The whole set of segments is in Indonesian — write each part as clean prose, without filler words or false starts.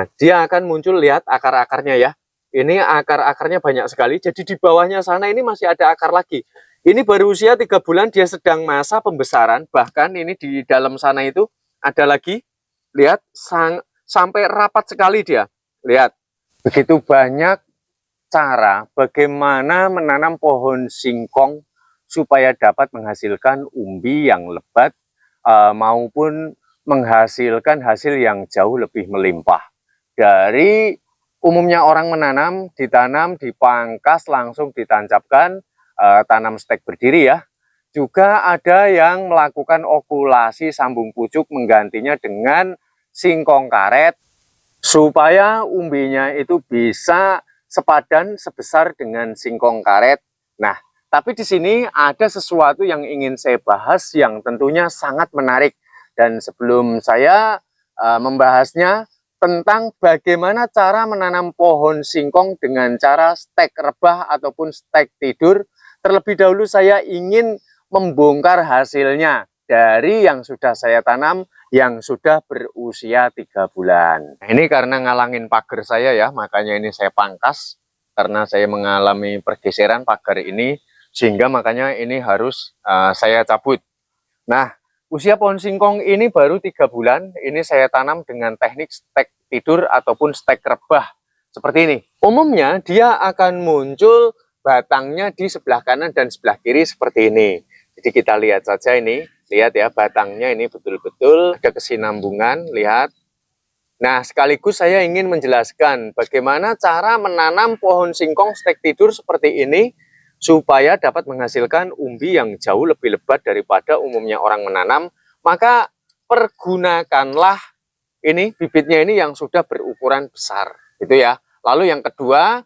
Nah, dia akan muncul, lihat akar-akarnya ya. Ini akar-akarnya banyak sekali, jadi di bawahnya sana ini masih ada akar lagi. Ini baru usia 3 bulan, dia sedang masa pembesaran, bahkan ini di dalam sana itu ada lagi, lihat, sampai rapat sekali dia. Lihat, begitu banyak cara bagaimana menanam pohon singkong supaya dapat menghasilkan umbi yang lebat maupun menghasilkan hasil yang jauh lebih melimpah. Dari umumnya orang menanam, ditanam, dipangkas, langsung ditancapkan, tanam stek berdiri ya. Juga ada yang melakukan okulasi sambung pucuk menggantinya dengan singkong karet, supaya umbinya itu bisa sepadan sebesar dengan singkong karet. Nah, tapi di sini ada sesuatu yang ingin saya bahas yang tentunya sangat menarik. Dan sebelum saya membahasnya tentang bagaimana cara menanam pohon singkong dengan cara stek rebah ataupun stek tidur, terlebih dahulu saya ingin membongkar hasilnya dari yang sudah saya tanam yang sudah berusia 3 bulan. Nah, ini karena ngalangin pagar saya ya, makanya ini saya pangkas karena saya mengalami pergeseran pagar ini, sehingga makanya ini harus saya cabut. Nah, usia pohon singkong ini baru 3 bulan, ini saya tanam dengan teknik stek tidur ataupun stek rebah seperti ini. Umumnya dia akan muncul batangnya di sebelah kanan dan sebelah kiri seperti ini. Jadi kita lihat saja ini, lihat ya batangnya ini betul-betul ada kesinambungan, lihat. Nah, sekaligus saya ingin menjelaskan bagaimana cara menanam pohon singkong stek tidur seperti ini supaya dapat menghasilkan umbi yang jauh lebih lebat daripada umumnya orang menanam. Maka pergunakanlah ini bibitnya ini yang sudah berukuran besar, gitu ya. Lalu yang kedua,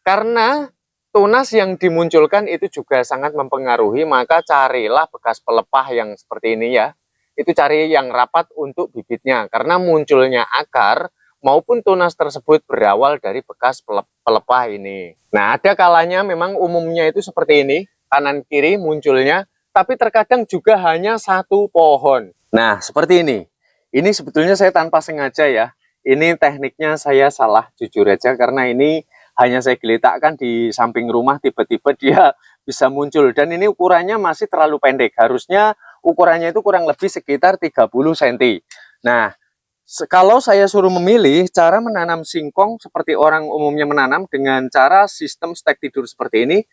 karena tunas yang dimunculkan itu juga sangat mempengaruhi, maka carilah bekas pelepah yang seperti ini ya. Itu cari yang rapat untuk bibitnya, karena munculnya akar maupun tunas tersebut berawal dari bekas pelepah ini. Nah, ada kalanya memang umumnya itu seperti ini, kanan kiri munculnya, tapi terkadang juga hanya satu pohon. Nah, seperti ini. Ini sebetulnya saya tanpa sengaja ya. Ini tekniknya saya salah, jujur aja, karena ini hanya saya geletakkan di samping rumah, tiba-tiba dia bisa muncul. Dan ini ukurannya masih terlalu pendek. Harusnya ukurannya itu kurang lebih sekitar 30 cm. Nah, kalau saya suruh memilih cara menanam singkong seperti orang umumnya menanam dengan cara sistem stek tidur seperti ini,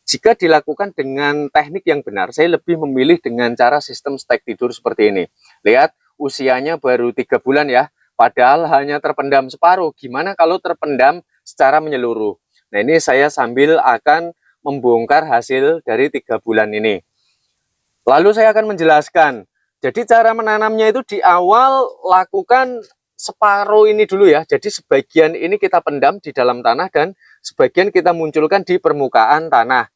jika dilakukan dengan teknik yang benar, saya lebih memilih dengan cara sistem stek tidur seperti ini. Lihat, usianya baru 3 bulan ya, padahal hanya terpendam separuh. Gimana kalau terpendam secara menyeluruh? Nah, ini saya sambil akan membongkar hasil dari 3 bulan ini. Lalu saya akan menjelaskan. Jadi cara menanamnya itu di awal lakukan separuh ini dulu ya. Jadi sebagian ini kita pendam di dalam tanah dan sebagian kita munculkan di permukaan tanah.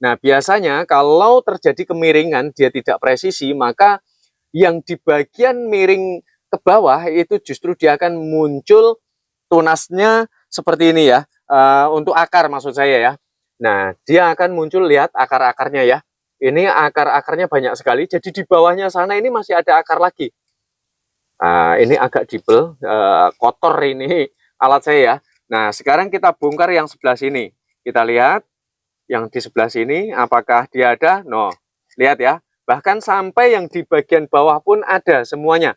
Nah, biasanya kalau terjadi kemiringan, dia tidak presisi, maka yang di bagian miring ke bawah itu justru dia akan muncul tunasnya seperti ini ya. Untuk akar maksud saya ya. Nah, dia akan muncul, lihat akar-akarnya ya. Ini akar-akarnya banyak sekali, jadi di bawahnya sana ini masih ada akar lagi. Ini agak dibel, kotor ini alat saya ya. Nah, sekarang kita bongkar yang sebelah sini. Kita lihat yang di sebelah sini, apakah dia ada? No, lihat ya. Bahkan sampai yang di bagian bawah pun ada semuanya.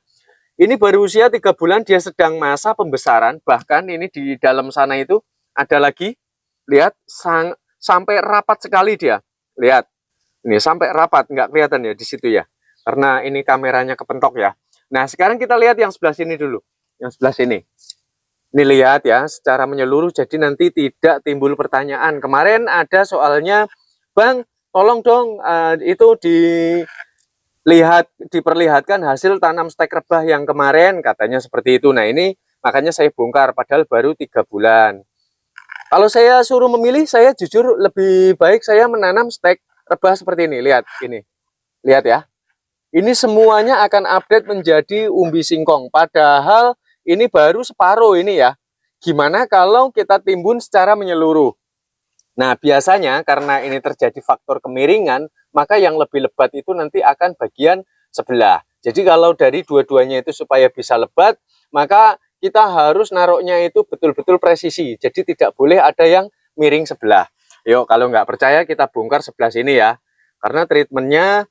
Ini baru usia 3 bulan, dia sedang masa pembesaran. Bahkan ini di dalam sana itu ada lagi. Lihat, sampai rapat sekali dia. Lihat. Ini sampai rapat, nggak kelihatan ya di situ ya. Karena ini kameranya kepentok ya. Nah, sekarang kita lihat yang sebelah sini dulu. Yang sebelah sini. Ini lihat ya, secara menyeluruh, jadi nanti tidak timbul pertanyaan. Kemarin ada soalnya, Bang, tolong dong itu diperlihatkan hasil tanam stek rebah yang kemarin, katanya seperti itu. Nah, ini makanya saya bongkar, padahal baru 3 bulan. Kalau saya suruh memilih, saya jujur lebih baik saya menanam stek rebah seperti ini. Lihat ini, lihat ya, ini semuanya akan update menjadi umbi singkong, padahal ini baru separuh ini ya. Gimana kalau kita timbun secara menyeluruh? Nah, biasanya karena ini terjadi faktor kemiringan, maka yang lebih lebat itu nanti akan bagian sebelah. Jadi kalau dari dua-duanya itu supaya bisa lebat, maka kita harus naruhnya itu betul-betul presisi. Jadi tidak boleh ada yang miring sebelah. Yuk, kalau nggak percaya kita bongkar sebelah sini ya. Karena treatmentnya,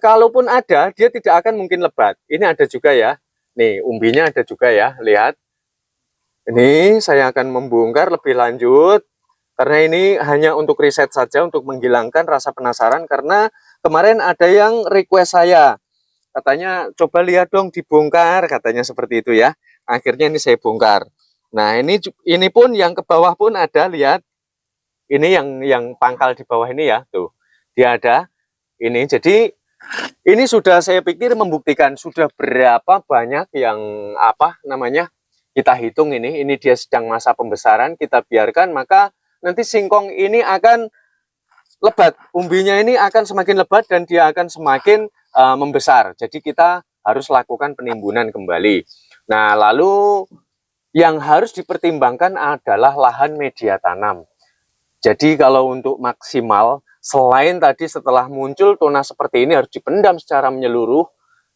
kalaupun ada, dia tidak akan mungkin lebat. Ini ada juga ya. Nih, umbinya ada juga ya. Lihat. Ini saya akan membongkar lebih lanjut. Karena ini hanya untuk riset saja, untuk menghilangkan rasa penasaran. Karena kemarin ada yang request saya. Katanya, coba lihat dong dibongkar, katanya seperti itu ya. Akhirnya ini saya bongkar. Nah, ini pun yang ke bawah pun ada, lihat. Ini yang pangkal di bawah ini ya, tuh. Dia ada. Ini, jadi ini sudah saya pikir membuktikan sudah berapa banyak yang kita hitung ini dia sedang masa pembesaran, kita biarkan, maka nanti singkong ini akan lebat, umbinya ini akan semakin lebat dan dia akan semakin membesar. Jadi kita harus lakukan penimbunan kembali. Nah, lalu yang harus dipertimbangkan adalah lahan media tanam. Jadi kalau untuk maksimal, selain tadi setelah muncul tunas seperti ini harus dipendam secara menyeluruh.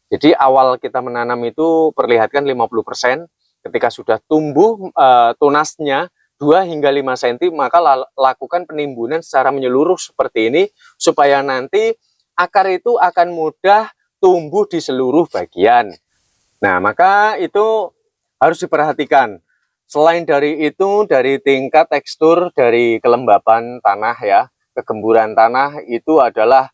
Jadi awal kita menanam itu perlihatkan 50%, ketika sudah tumbuh tunasnya 2 hingga 5 cm, maka lakukan penimbunan secara menyeluruh seperti ini, supaya nanti akar itu akan mudah tumbuh di seluruh bagian. Nah, maka itu harus diperhatikan. Selain dari itu, dari tingkat tekstur, dari kelembapan tanah ya, kegemburan tanah itu adalah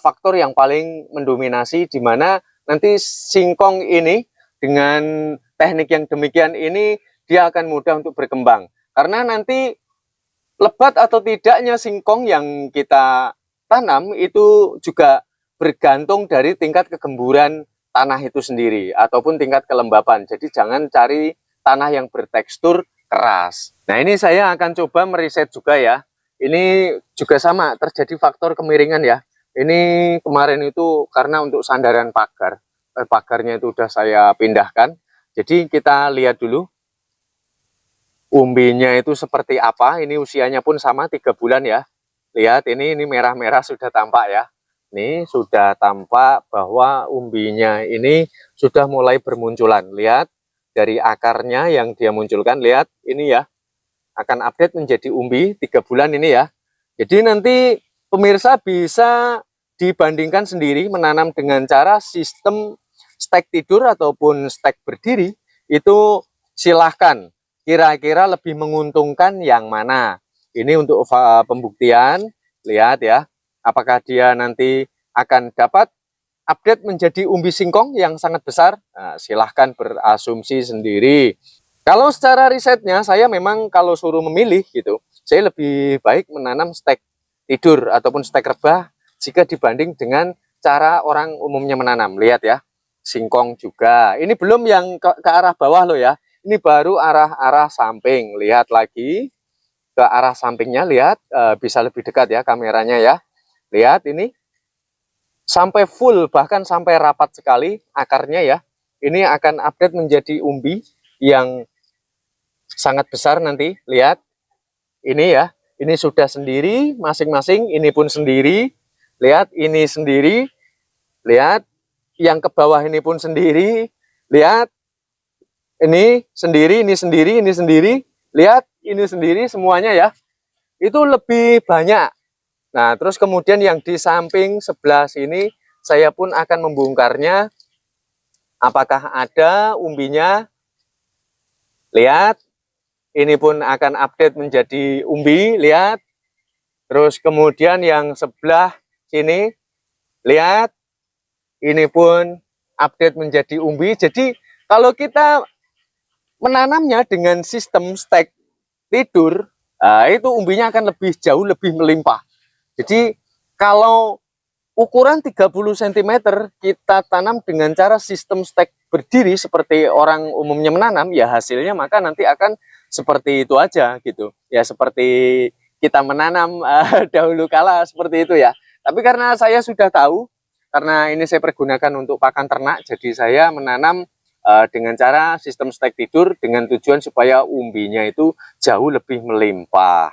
faktor yang paling mendominasi, di mana nanti singkong ini dengan teknik yang demikian ini dia akan mudah untuk berkembang. Karena nanti lebat atau tidaknya singkong yang kita tanam itu juga bergantung dari tingkat kegemburan tanah itu sendiri ataupun tingkat kelembapan. Jadi jangan cari tanah yang bertekstur keras. Nah, ini saya akan coba meriset juga ya. Ini juga sama, terjadi faktor kemiringan ya. Ini kemarin itu karena untuk sandaran pagar. Pagarnya itu sudah saya pindahkan. Jadi kita lihat dulu umbinya itu seperti apa. Ini usianya pun sama 3 bulan ya. Lihat ini merah-merah sudah tampak ya. Ini sudah tampak bahwa umbinya ini sudah mulai bermunculan. Lihat dari akarnya yang dia munculkan, lihat ini ya. Akan update menjadi umbi 3 bulan ini ya. Jadi nanti pemirsa bisa dibandingkan sendiri menanam dengan cara sistem stek tidur ataupun stek berdiri. Itu silahkan. Kira-kira lebih menguntungkan yang mana? Ini untuk pembuktian, lihat ya, apakah dia nanti akan dapat update menjadi umbi singkong yang sangat besar. Nah, silahkan berasumsi sendiri. Kalau secara risetnya, saya memang kalau suruh memilih gitu, saya lebih baik menanam stek tidur ataupun stek rebah jika dibanding dengan cara orang umumnya menanam. Lihat ya, singkong juga. Ini belum yang ke arah bawah loh ya. Ini baru arah samping. Lihat lagi ke arah sampingnya, lihat bisa lebih dekat ya kameranya ya. Lihat ini sampai full, bahkan sampai rapat sekali akarnya ya. Ini akan update menjadi umbi yang sangat besar nanti. Lihat ini ya, ini sudah sendiri masing-masing, ini pun sendiri. Lihat ini sendiri. Lihat yang ke bawah ini pun sendiri. Lihat ini sendiri, ini sendiri, ini sendiri. Lihat, ini sendiri semuanya ya. Itu lebih banyak. Nah, terus kemudian yang di samping sebelah sini, saya pun akan membongkarnya. Apakah ada umbinya? Lihat, ini pun akan update menjadi umbi. Lihat. Terus kemudian yang sebelah sini, lihat. Ini pun update menjadi umbi. Jadi, kalau kita menanamnya dengan sistem stek tidur, itu umbinya akan jauh lebih melimpah. Jadi kalau ukuran 30 cm kita tanam dengan cara sistem stek berdiri seperti orang umumnya menanam, ya hasilnya maka nanti akan seperti itu aja gitu. Ya seperti kita menanam dahulu kala seperti itu ya. Tapi karena saya sudah tahu, karena ini saya pergunakan untuk pakan ternak, jadi saya menanam dengan cara sistem stek tidur dengan tujuan supaya umbinya itu jauh lebih melimpah.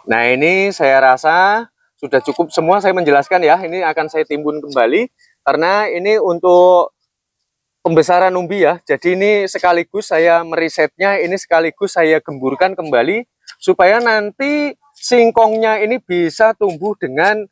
Nah, ini saya rasa sudah cukup semua saya menjelaskan ya. Ini akan saya timbun kembali karena ini untuk pembesaran umbi ya. Jadi ini sekaligus saya merisetnya, ini sekaligus saya gemburkan kembali supaya nanti singkongnya ini bisa tumbuh dengan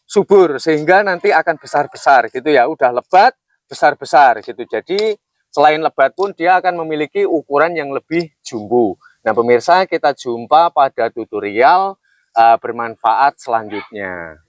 subur, sehingga nanti akan besar-besar gitu ya. Udah lebat, besar-besar gitu. Jadi selain lebat pun dia akan memiliki ukuran yang lebih jumbo. Nah pemirsa, kita jumpa pada tutorial bermanfaat selanjutnya.